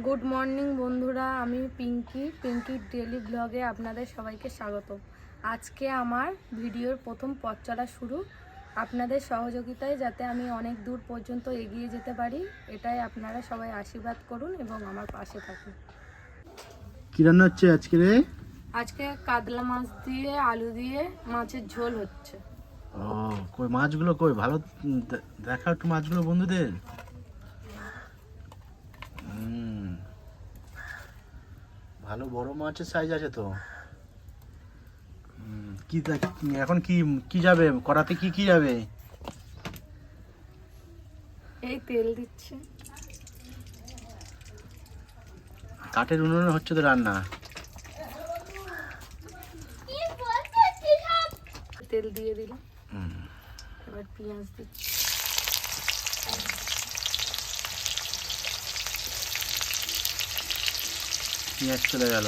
Good morning বন্ধুরা, আমি পিঙ্কির daily ব্লগে আপনাদের সবাইকে স্বাগত। আজকে আমার ভিডিওর প্রথম পথ চলা শুরু। আপনাদের সহযোগিতায় যাতে আমি অনেক দূর পর্যন্ত এগিয়ে যেতে পারি, এটাই আপনারা সবাই আশীর্বাদ করুন এবং আমার পাশে থাকুন। কি রান্না হচ্ছে আজকে রে? আজকে কাতলা মাছ দিয়ে আলু দিয়ে মাছের ঝোল হচ্ছে। ও কই মাছগুলো কই ভালো দেখা একটু মাছগুলো বন্ধুদের। ভালো বড় মাছের সাইজ আছে তো। কি এখন কি কি যাবে কড়াতে, কি কি যাবে? এই তেল দিচ্ছে, কাঠের উনুনে হচ্ছে তো রান্না। তেল দিয়ে দিলাম, এবার পেঁয়াজ দিচ্ছি। পেঁয়াজ চলে গেল,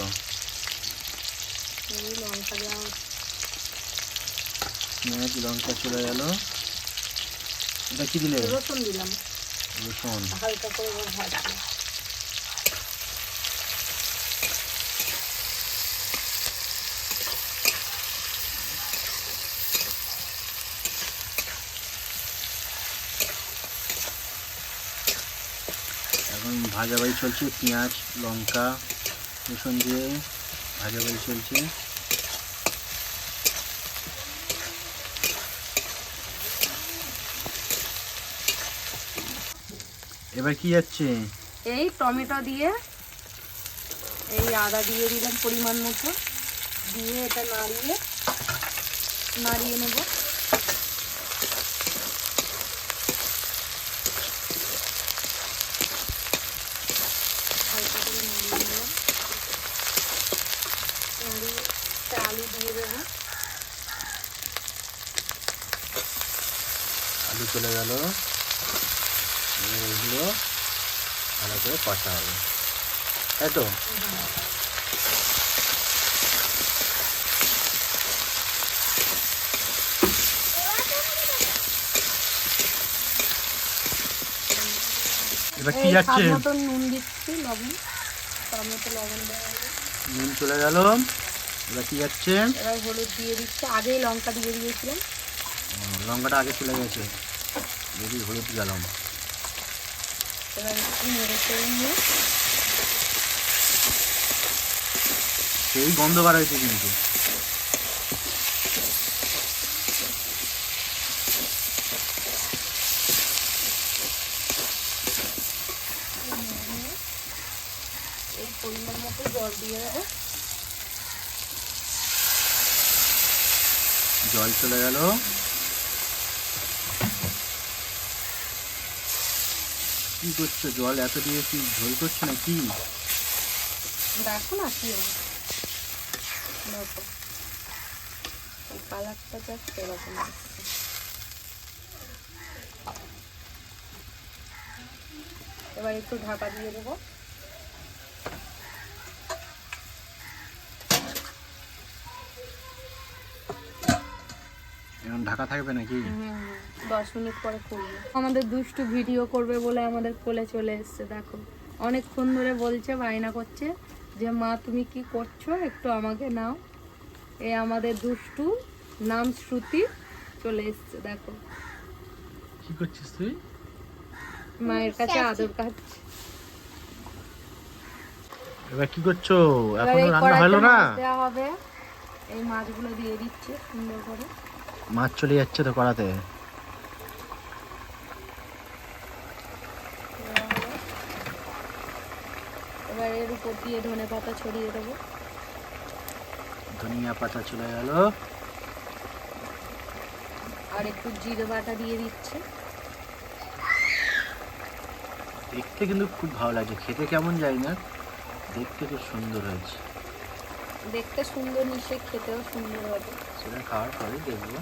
লঙ্কা দেওয়া, পেঁয়াজ লঙ্কা চলে গেল। এটা কি দিলে? রসুন দিলাম, রসুন হালকা করে ভাজলাম। এখন ভাজাভাজি চলছে, পেঁয়াজ লঙ্কা রসুন দিয়ে ভাজাভাজি চলছে। এবার কি যাচ্ছে? এই টমেটো দিয়ে এই আদা দিয়ে দিলাম পরিমাণ মতো, দিয়ে এটা নাড়িয়ে নেব। হালকা করে নাড়িয়ে নিলাম, নাড়িয়ে আলু দিয়ে দেবো। আলু চলে গেল, এগুলো ভালো করে কষা হবে, তাই তো? এবার কি যাচ্ছে? স্বাদ মতো নুন দিচ্ছি, লবণ, স্বাদ মতো লবণ দেওয়া হবে। নুন চলে গেল, এবার কি যাচ্ছে? এবার হলুদ দিয়ে দিচ্ছি, আগেই লঙ্কা দিয়ে দিয়েছিলাম। লঙ্কাটা আগে চলে গেছে, যদি হলুদ গেলাম। এবার একটু নেড়ে চেড়ে নিয়ে সেই গন্ধ বার হয়েছে কিন্তু। এই পরিমাণ মতো জল দিয়ে দেবো। জল চলে গেল, কি করছো? জল এত দিয়ে কি ঝোল করছো না কি? দেখো না কি হবে, দেখো এই কালারটা জাস্ট এরকম আসছে। এবার একটু ঢাকা দিয়ে দেবো। এখন ঢাকা থাকবে নাকি? 10 মিনিট পরে খুলবো। আমাদের দুষ্টু ভিডিও করবে বলে আমাদের কোলে চলে এসছে। দেখো অনেকক্ষণ ধরে বলছে, বায়না করছে যে মা তুমি কি করছো, একটু আমাকে নাও। এই আমাদের দুষ্টু, নাম শ্রুতি, চলে এসছে। দেখো কি করছিস তুই? মায়ের কাছে আদর খাচ্ছে। এবার কি করছো? এবার এখনো এই রান্না কড়াইতে হলো না? মাছ দেওয়া হবে, এই মাছগুলো দিয়ে দিচ্ছে সুন্দর করে। মাছ চলে যাচ্ছে তো কড়াতে। এবার এর উপর দিয়ে ধনে পাতা ছড়িয়ে দেবো। ধনিয়া পাতা চলে গেল, আর একটু জিরে বাটা দিয়ে দিচ্ছে। দেখতে কিন্তু খুব ভালো লাগছে, খেতে কেমন জানি না, দেখতে খুব সুন্দর হয়েছে। দেখতে সুন্দর, নিশ্চয়ই খেতেও সুন্দর হবে। সেটা খাওয়ার পরে দেখবো।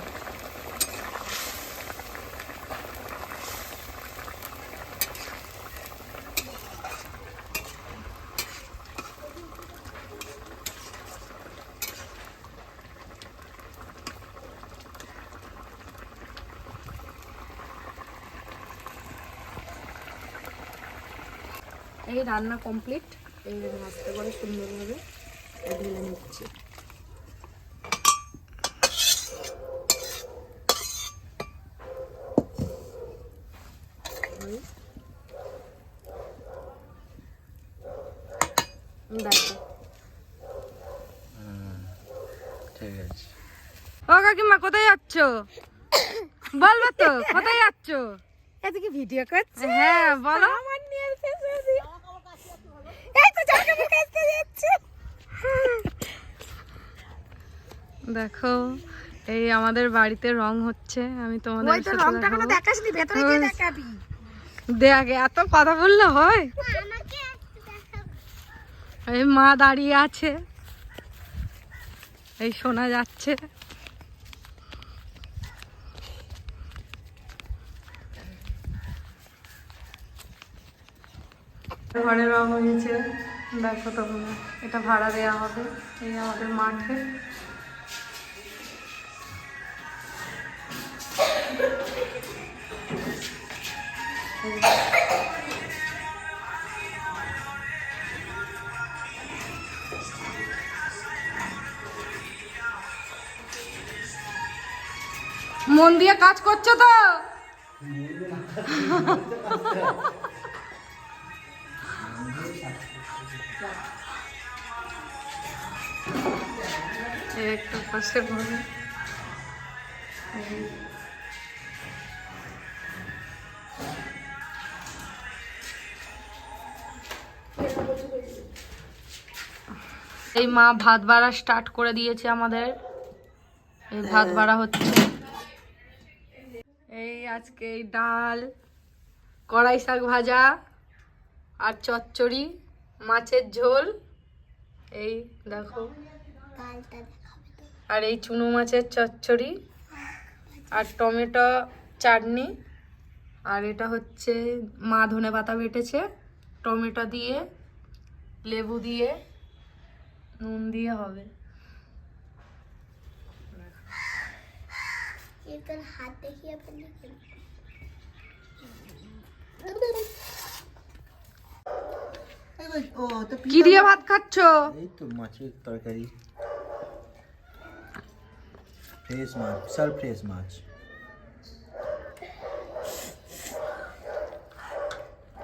এই রান্না কমপ্লিট। এই ভাজতে করে সুন্দরভাবে ঢেলে নিচ্ছি। দেখো ঠিক আছে। ও কাকিমা কোথায় যাচ্ছ? বলবে তো কোথায় যাচ্ছ? এদিকে ভিডিও করছে। হ্যাঁ বলো। আমার নিয়ে এসেছে। এই তো জামা কাপড় কাচতে যাচ্ছে। দেখো এই আমাদের বাড়িতে রং হচ্ছে। আমি তোমাদের ওই তো সাথে রংটা কোনো দেখাবো। দেখাসনি, ভেতরে গিয়ে দেখাবি। দেখ এত কথা বললে হয়? এই মা দাঁড়িয়ে আছে, এই শোনা যাচ্ছে। ঘরে রং হয়েছে, দেখো তোমরা। এটা ভাড়া দেওয়া হবে এই আমাদের মাঠে। মন দিয়ে কাজ করছো তো? একটু পাশে ঘরে এই মা ভাত বাড়া স্টার্ট করে দিয়েছে আমাদের। এই ভাত বাড়া হচ্ছে। এই আজকে এই ডাল, কড়াই শাক ভাজা আর চচ্চড়ি, মাছের ঝোল। এই দেখো, আর এই চুনো মাছের চচ্চড়ি আর টমেটো চাটনি। আর এটা হচ্ছে মা ধনে পাতা বেটেছে, টমেটো দিয়ে, লেবু দিয়ে, নুন দিয়ে হবে। হাত দেখিয়ে কি দিয়ে ভাত খাচ্ছো? এই তো মাছের তরকারি, ফ্রেশ মাছ, সব ফ্রেশ মাছ।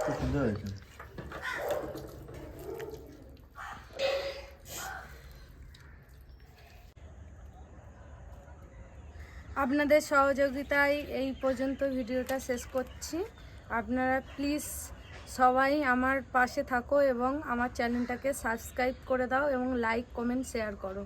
খুব সুন্দর হয়েছে। আপনাদের সহযোগিতায় এই পর্যন্ত ভিডিওটা শেষ করছি। আপনারা প্লিজ সবাই আমার পাশে থাকো এবং আমার চ্যানেলটাকে সাবস্ক্রাইব করে দাও এবং লাইক কমেন্ট শেয়ার করো।